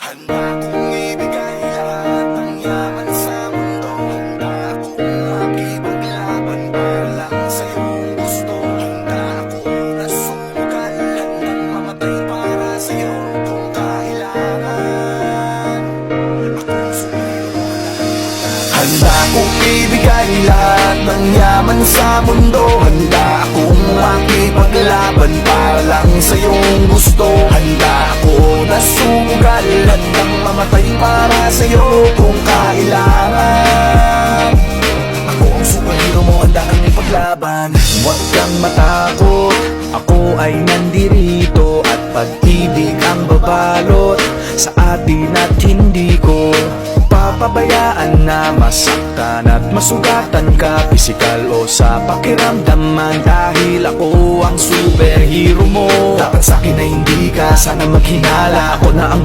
Handa kong ibigay lahat ng yaman sa mundo. Handa akong makipaglaban para lang sa iyong gusto. Handa akong nasumugal, handang mamatay para sa iyo kung kailangan. Akong sumilo na. Handa kong ibigay lahat ng yaman sa mundo. Handa akong makipaglaban para lang sa iyong gusto. Handa ako nasumugal, handang mamatay para sa iyo kung kailangan. Ako ang superhero mo, handa kang ipaglaban. Huwag kang matakot, ako ay nandirito. At pag-ibig ang babalot sa atin at hindi ko papabayaan na masaktan at masugatan ka, pisikal o sa pakiramdaman. Dahil ako ang superhero mo, Dapat sa'kin na hindi ka sana maghinala. ako na ang